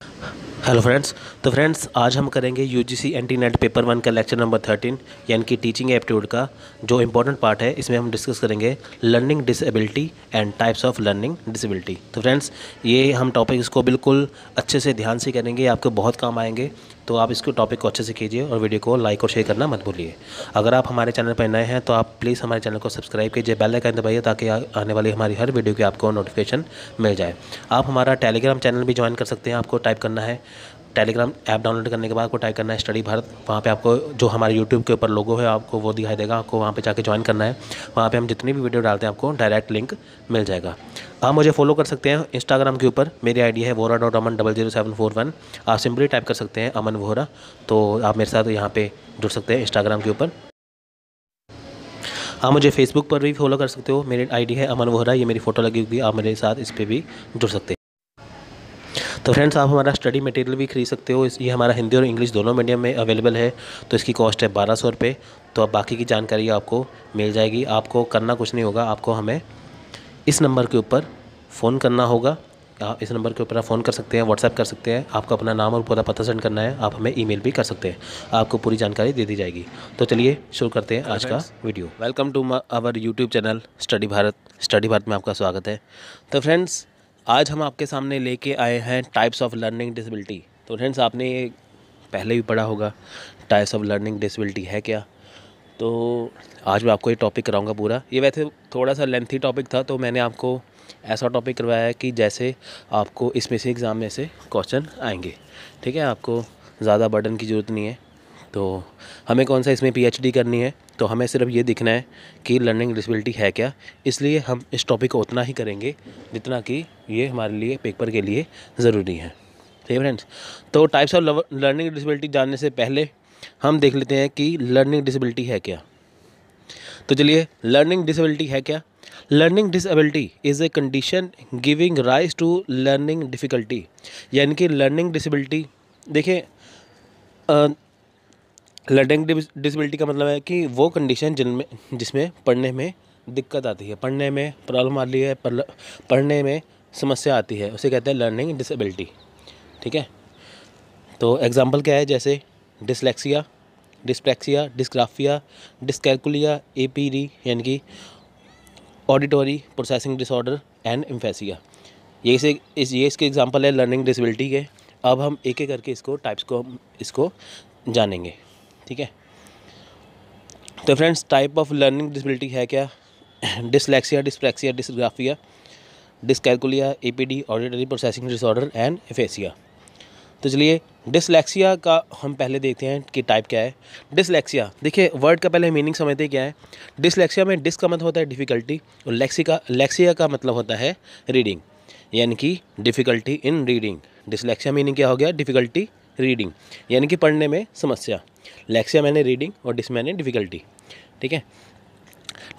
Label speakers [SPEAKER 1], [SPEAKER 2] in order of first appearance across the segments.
[SPEAKER 1] Hello friends. तो friends आज हम करेंगे यूजीसी एनटी नेट पेपर 1 का लेक्चर नंबर 13 यानी कि टीचिंग एप्टीट्यूड का जो इम्पोर्टेंट पार्ट है। इसमें हम डिस्कस करेंगे learning disability and types of learning disability. तो फ्रेंड्स ये हम टॉपिक इसको बिल्कुल अच्छे से ध्यान से करेंगे, आपको बहुत काम आएंगे। तो आप इसको टॉपिक को अच्छे से कीजिए और वीडियो को लाइक और शेयर करना मत भूलिए। अगर आप हमारे चैनल पर नए हैं तो आप प्लीज़ हमारे चैनल को सब्सक्राइब कीजिए, बेल आइकन दबाइए ताकि आने वाली हमारी हर वीडियो की आपको नोटिफिकेशन मिल जाए। आप हमारा टेलीग्राम चैनल भी ज्वाइन कर सकते हैं। आपको टाइप करना है, टेलीग्राम ऐप डाउनलोड करने के बाद आपको टाइप करना है स्टडी भारत। वहाँ पे आपको जो हमारे यूट्यूब के ऊपर लोगो है आपको वो दिखाई देगा, आपको वहाँ पे जाके ज्वाइन करना है। वहाँ पे हम जितनी भी वीडियो डालते हैं आपको डायरेक्ट लिंक मिल जाएगा। आप मुझे फॉलो कर सकते हैं इंस्टाग्राम के ऊपर, मेरी आईडी है vohra.aman00741। आप सिंपली टाइप कर सकते हैं अमन वोहरा, तो आप मेरे साथ यहाँ पे जुड़ सकते हैं इंस्टाग्राम के ऊपर। आप मुझे फेसबुक पर भी फॉलो कर सकते हो, मेरी आईडी है अमन वोहरा, ये मेरी फ़ोटो लगी हुई, आप मेरे साथ इस पर भी जुड़ सकते हैं। तो फ्रेंड्स आप हमारा स्टडी मटेरियल भी खरीद सकते हो। ये हमारा हिंदी और इंग्लिश दोनों मीडियम में अवेलेबल है। तो इसकी कॉस्ट है 1200 रुपये। तो अब बाकी की जानकारी आपको मिल जाएगी। आपको करना कुछ नहीं होगा, आपको हमें इस नंबर के ऊपर फ़ोन करना होगा। आप इस नंबर के ऊपर आप फ़ोन कर सकते हैं, व्हाट्सएप कर सकते हैं। आपको अपना नाम और पूरा पता सेंड करना है। आप हमें ईमेल भी कर सकते हैं, आपको पूरी जानकारी दे दी जाएगी। तो चलिए शुरू करते हैं आज का video. Welcome to our YouTube channel study Bharat. Study Bharat में आपका स्वागत है। तो फ्रेंड्स आज हम आपके सामने लेके आए हैं टाइप्स ऑफ लर्निंग डिसेबिलिटी। तो फ्रेंड्स आपने ये पहले भी पढ़ा होगा टाइप्स ऑफ लर्निंग डिसेबिलिटी है क्या। तो आज मैं आपको ये टॉपिक कराऊंगा पूरा। ये वैसे थोड़ा सा लेंथी टॉपिक था, तो मैंने आपको ऐसा टॉपिक करवाया है कि जैसे आपको इसमें से एग्ज़ाम में से क्वेश्चन आएंगे। ठीक है, आपको ज़्यादा बर्डन की ज़रूरत नहीं है। तो हमें कौन सा इसमें पीएचडी करनी है, तो हमें सिर्फ ये दिखना है कि लर्निंग डिसेबिलिटी है क्या। इसलिए हम इस टॉपिक को उतना ही करेंगे जितना कि ये हमारे लिए पेपर के लिए ज़रूरी है। ठीक है फ्रेंड्स। तो टाइप्स ऑफ लर्निंग डिसेबिलिटी जानने से पहले हम देख लेते हैं कि लर्निंग डिसेबिलिटी है क्या। तो चलिए, लर्निंग डिसेबिलिटी है क्या। Learning disability is a condition giving rise to learning difficulty. यानी कि लर्निंग डिसेबिलिटी, देखिए लर्निंग डिसेबिलिटी का मतलब है कि वो कंडीशन जिसमें पढ़ने में दिक्कत आती है, पढ़ने में प्रॉब्लम आती है, पढ़ने में समस्या आती है, उसे कहते हैं लर्निंग डिसेबिलिटी। ठीक है, तो एग्जांपल क्या है, जैसे dyslexia, dyspraxia, dysgraphia, dyscalculia, APD यानी कि ऑडिटरी प्रोसेसिंग डिसऑर्डर एंड एम्फेसिया। ये इसके एग्जांपल है लर्निंग डिसेबिलिटी के। अब हम एक एक करके इसको टाइप्स को इसको जानेंगे। ठीक है, तो friends type of learning disability है क्या। Dyslexia, dyspraxia, dysgraphia, dyscalculia, APD, auditory processing disorder and aphasia. तो चलिए डिसलेक्सिया का हम पहले देखते हैं कि टाइप क्या है। डिसलेक्सिया, देखिए वर्ड का पहले मीनिंग समझते हैं क्या है। डिसलेक्सिया में डिस का मतलब होता है डिफ़िकल्टी और लेक्सिया का मतलब होता है रीडिंग, यानी कि difficulty in reading. Dyslexia meaning क्या हो गया, डिफ़िकल्टी रीडिंग, यानी कि पढ़ने में समस्या। लेक्सिया मैंने रीडिंग और डिस मैंने डिफ़िकल्टी। ठीक है,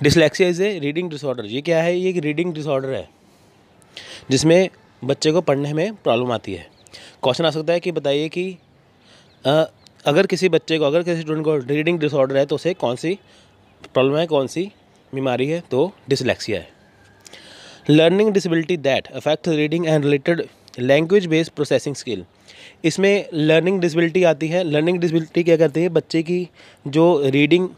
[SPEAKER 1] dyslexia is a reading disorder. ये क्या है, ये एक रीडिंग डिसऑर्डर है जिसमें बच्चे को पढ़ने में प्रॉब्लम आती है। क्वेश्चन आ सकता है कि बताइए कि अगर किसी स्टूडेंट को रीडिंग डिसऑर्डर है तो उसे कौन सी प्रॉब्लम है, कौन सी बीमारी है, तो डिसलेक्सिया है। Learning disability that affect reading and related language based processing skill. इसमें लर्निंग डिसेबिलिटी आती है। लर्निंग डिसेबिलिटी क्या करती है, बच्चे की जो रीडिंग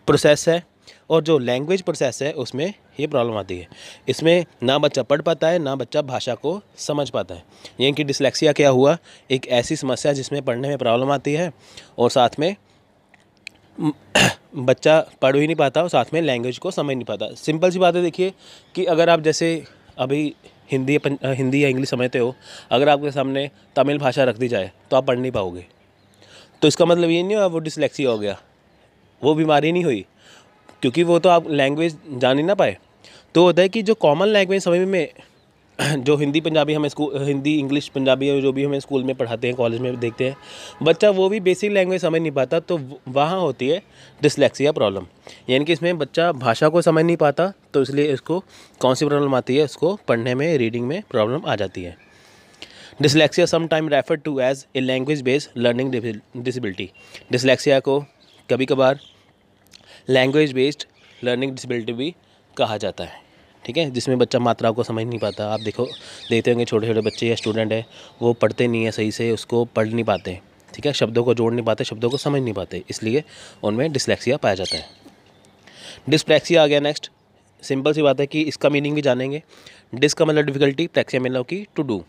[SPEAKER 1] प्रोसेस है और जो लैंग्वेज प्रोसेस है उसमें ये प्रॉब्लम आती है। इसमें ना बच्चा पढ़ पाता है, ना बच्चा भाषा को समझ पाता है। यानी कि डिसलेक्सिया क्या हुआ, एक ऐसी समस्या जिसमें पढ़ने में प्रॉब्लम आती है और साथ में बच्चा पढ़ भी नहीं पाता और साथ में लैंग्वेज को समझ नहीं पाता। सिंपल सी बात है, देखिए कि अगर आप जैसे अभी हिंदी या इंग्लिश समझते हो, अगर आपके सामने तमिल भाषा रख दी जाए तो आप पढ़ नहीं पाओगे। तो इसका मतलब ये नहीं हुआ वो डिसलेक्सिया हो गया, वो बीमारी नहीं हुई, क्योंकि वो तो आप लैंग्वेज जान ही ना पाए। तो होता है कि जो कॉमन लैंग्वेज समझ में जो हिंदी पंजाबी हमें हिंदी इंग्लिश पंजाबी जो भी हमें स्कूल में पढ़ाते हैं, कॉलेज में देखते हैं, बच्चा वो भी बेसिक लैंग्वेज समझ नहीं पाता, तो वहाँ होती है डिसलेक्सिया प्रॉब्लम। यानी कि इसमें बच्चा भाषा को समझ नहीं पाता, तो इसलिए इसको कौन सी प्रॉब्लम आती है, इसको पढ़ने में रीडिंग में प्रॉब्लम आ जाती है। Dyslexia sometime refer to as a language based learning disability. Dyslexia को कभी कभार लैंग्वेज बेस्ड लर्निंग डिसेबिलिटी भी कहा जाता है। ठीक है, जिसमें बच्चा मात्राओं को समझ नहीं पाता। आप देखते होंगे छोटे छोटे बच्चे या स्टूडेंट है, वो पढ़ते नहीं है सही से, उसको पढ़ नहीं पाते, ठीक है, शब्दों को जोड़ नहीं पाते, शब्दों को समझ नहीं पाते, इसलिए उनमें डिसलेक्सिया पाया जाता है। डिस्प्रैक्सिया आ गया नेक्स्ट। सिंपल सी बात है कि इसका मीनिंग भी जानेंगे। डिस का मतलब डिफिकल्टी, प्रैक्सिया मतलब कि to do.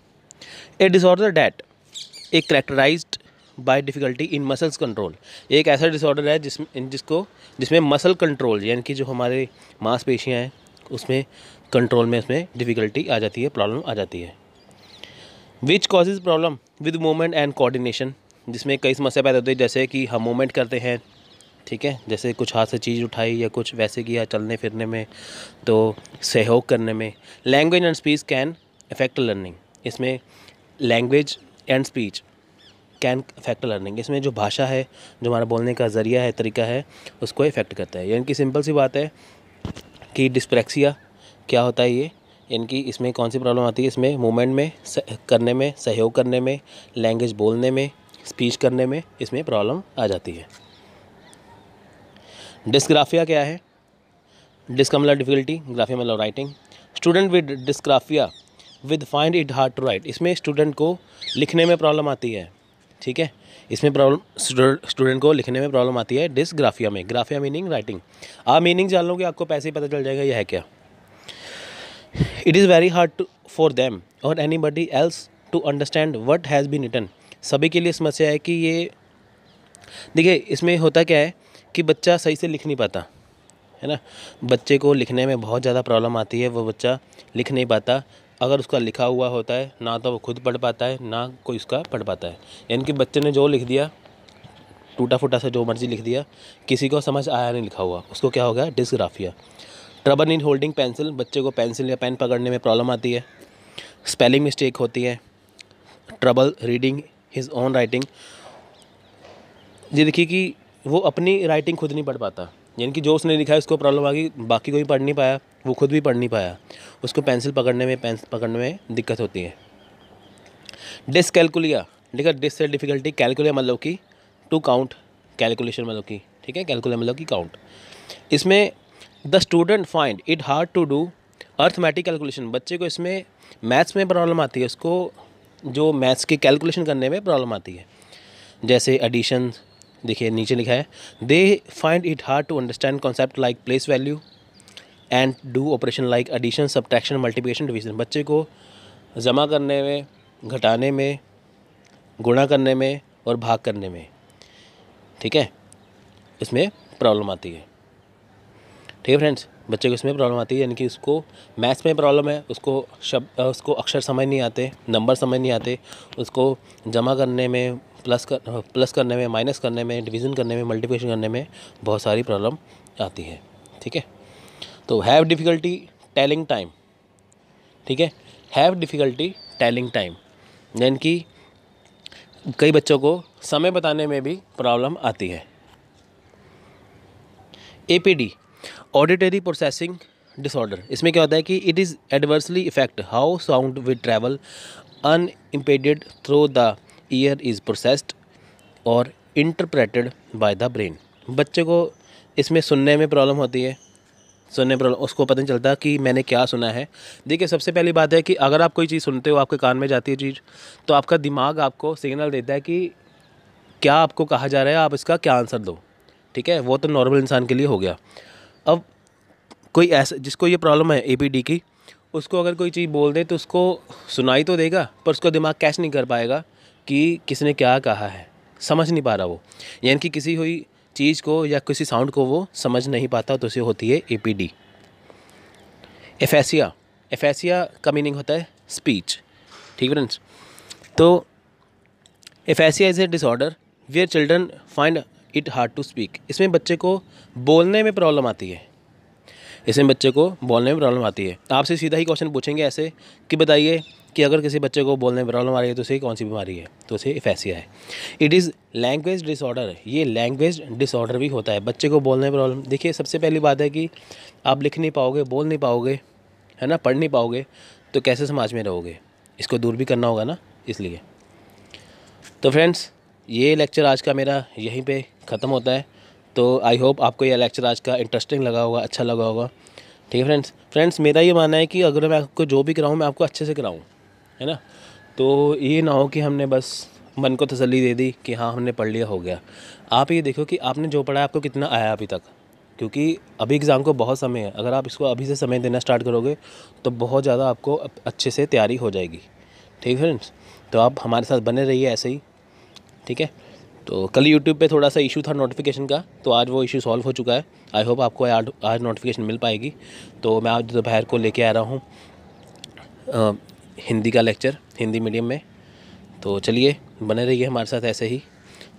[SPEAKER 1] A disorder that a characterized by difficulty in muscles control. एक ऐसा डिसऑर्डर है जिसमें मसल कंट्रोल यानी कि जो हमारे मांसपेशियां हैं उसमें कंट्रोल में उसमें डिफ़िकल्टी आ जाती है, प्रॉब्लम आ जाती है। Which causes problem with movement and coordination, जिसमें कई समस्या पैदा होती है, जैसे कि हम मूवमेंट करते हैं, ठीक है, जैसे कुछ हाथ से चीज़ उठाई या कुछ वैसे किया चलने फिरने में, तो सहयोग करने में। Language and speech can affect learning, इसमें language and speech can affect learning, इसमें जो भाषा है, जो हमारा बोलने का ज़रिया है, तरीका है, उसको इफेक्ट करता है। यानी कि सिंपल सी बात है कि डिस्प्रैक्सिया क्या होता है ये, यानी कि इसमें कौन सी प्रॉब्लम आती है, इसमें मूवमेंट में करने में, सहयोग करने में, लैंग्वेज बोलने में, स्पीच करने में, इसमें प्रॉब्लम आ जाती है। डिस्ग्राफिया क्या है? डिस का मतलब डिफिकल्टी, ग्राफिया मतलब writing. Student with dysgraphia with find it hard to write, इसमें स्टूडेंट को लिखने में प्रॉब्लम आती है, ठीक है, इसमें प्रॉब्लम स्टूडेंट को लिखने में प्रॉब्लम आती है डिस्ग्राफिया में। ग्राफिया मीनिंग राइटिंग, आप मीनिंग जान लोगे आपको पैसे ही पता चल जाएगा यह है क्या। It is very hard for them और anybody else to understand what has been written, सभी के लिए समस्या है कि ये देखिए इसमें होता क्या है कि बच्चा सही से लिख नहीं पाता है ना, बच्चे को लिखने में बहुत ज़्यादा प्रॉब्लम आती है, वो बच्चा लिख नहीं पाता। अगर उसका लिखा हुआ होता है ना तो वो खुद पढ़ पाता है ना कोई उसका पढ़ पाता है, यानी कि बच्चे ने जो लिख दिया टूटा फूटा सा जो मर्जी लिख दिया, किसी को समझ आया नहीं लिखा हुआ, उसको क्या हो गया dysgraphia. Trouble in holding pencil, बच्चे को पेंसिल या पेन पकड़ने में प्रॉब्लम आती है। स्पेलिंग मिस्टेक होती है। Trouble reading his own writing, ये देखिए कि वो अपनी राइटिंग खुद नहीं पढ़ पाता, यानी कि जो उसने लिखा है उसको प्रॉब्लम आ गई, बाकी कोई पढ़ नहीं पाया, वो खुद भी पढ़ नहीं पाया, उसको पेंसिल पकड़ने में दिक्कत होती है। डिसकैलकुलिया, देखा डिस से डिफिकल्टी, कैलकुलिया मतलब कि टू काउंट, कैलकुलेशन मतलब कि, ठीक है, कैलकुलिया मतलब कि काउंट। इसमें the student find it hard to do arithmetic calculation, बच्चे को इसमें मैथ्स में प्रॉब्लम आती है, उसको जो मैथ्स की कैलकुलेशन करने में प्रॉब्लम आती है, जैसे एडिशन, देखिए नीचे लिखा है they find it hard to understand concept like place value and do operation like addition subtraction multiplication division, बच्चे को जमा करने में, घटाने में, गुणा करने में और भाग करने में, ठीक है, इसमें प्रॉब्लम आती है। ठीक है फ्रेंड्स, बच्चे को इसमें प्रॉब्लम आती है, यानी कि उसको मैथ्स में प्रॉब्लम है, उसको अक्षर समझ नहीं आते, नंबर समझ नहीं आते, उसको जमा करने में, प्लस करने में, माइनस करने में, डिवीज़न करने में, मल्टीप्लिकेशन करने में बहुत सारी प्रॉब्लम आती है, ठीक है। तो हैव डिफ़िकल्टी टेलिंग टाइम, ठीक है, हैव डिफ़िकल्टी टेलिंग टाइम, यानी कि कई बच्चों को समय बताने में भी प्रॉब्लम आती है। APD ऑडिटरी प्रोसेसिंग डिसऑर्डर, इसमें क्या होता है कि it is adversely effect how sound with travel unimpeded through the ear is processed और इंटरप्रेटेड बाय द ब्रेन, बच्चे को इसमें सुनने में प्रॉब्लम होती है, सुनने प्रॉब्लम, उसको पता नहीं चलता कि मैंने क्या सुना है। देखिए सबसे पहली बात है कि अगर आप कोई चीज़ सुनते हो, आपके कान में जाती है चीज़, तो आपका दिमाग आपको सिग्नल देता है कि क्या आपको कहा जा रहा है, आप इसका क्या आंसर दो, ठीक है, वो तो नॉर्मल इंसान के लिए हो गया। अब कोई ऐसा जिसको ये प्रॉब्लम है APD की, उसको अगर कोई चीज़ बोल दे तो उसको सुनाई तो देगा, पर उसका दिमाग कैच नहीं कर पाएगा कि किसने क्या कहा है, समझ नहीं पा रहा वो, यानी कि किसी हुई चीज़ को या किसी साउंड को वो समझ नहीं पाता, तो उसे होती है APD। एफेसिया का मीनिंग होता है स्पीच, ठीक है फ्रेंड्स। तो aphasia is a disorder where children find it hard to speak, इसमें बच्चे को बोलने में प्रॉब्लम आती है, इसमें बच्चे को बोलने में प्रॉब्लम आती है। आपसे सीधा ही क्वेश्चन पूछेंगे ऐसे कि बताइए कि अगर किसी बच्चे को बोलने में प्रॉब्लम आ रही है तो उसे कौन सी बीमारी है, तो उसे एफेसिया है। इट इज़ लैंग्वेज डिसऑर्डर, ये लैंग्वेज डिसऑर्डर भी होता है, बच्चे को बोलने में प्रॉब्लम। देखिए सबसे पहली बात है कि आप लिख नहीं पाओगे, बोल नहीं पाओगे, है ना, पढ़ नहीं पाओगे, तो कैसे समाज में रहोगे, इसको दूर भी करना होगा ना, इसलिए। तो फ्रेंड्स ये लेक्चर आज का मेरा यहीं पे ख़त्म होता है। तो आई होप आपको यह लेक्चर आज का इंटरेस्टिंग लगा होगा, अच्छा लगा होगा। ठीक है फ्रेंड्स मेरा ये मानना है कि अगर मैं आपको जो भी कराऊँ मैं आपको अच्छे से कराऊँ, है ना। तो ये ना हो कि हमने बस मन को तसल्ली दे दी कि हाँ हमने पढ़ लिया, हो गया। आप ये देखो कि आपने जो पढ़ा है आपको कितना आया अभी तक, क्योंकि अभी एग्ज़ाम को बहुत समय है। अगर आप इसको अभी से समय देना स्टार्ट करोगे तो बहुत ज़्यादा आपको अच्छे से तैयारी हो जाएगी। ठीक है फ्रेंड्स, तो आप हमारे साथ बने रहिए ऐसे ही, ठीक है। तो कल यूट्यूब पे थोड़ा सा इशू था नोटिफिकेशन का, तो आज वो इशू सॉल्व हो चुका है। आई होप आपको आज नोटिफिकेशन मिल पाएगी। तो मैं आज दोपहर को लेके आ रहा हूँ हिंदी का लेक्चर, हिंदी मीडियम में। तो चलिए बने रहिए हमारे साथ ऐसे ही।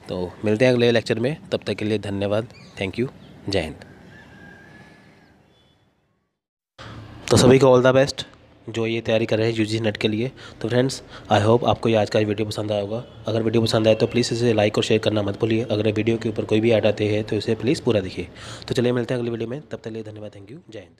[SPEAKER 1] तो मिलते हैं अगले लेक्चर में, तब तक के लिए धन्यवाद, थैंक यू, जय हिंद। तो सभी को ऑल द बेस्ट जो ये तैयारी कर रहे हैं यूजी नेट के लिए। तो फ्रेंड्स आई होप आपको ये आज का वीडियो पसंद आया होगा। अगर वीडियो पसंद आए तो प्लीज़ इसे लाइक और शेयर करना मत भूलिए। अगर वीडियो के ऊपर कोई भी ऐड आते हैं तो इसे प्लीज़ पूरा देखिए। तो चलिए मिलते हैं अगली वीडियो में, तब तक के लिए धन्यवाद, थैंक यू, जय हिंद।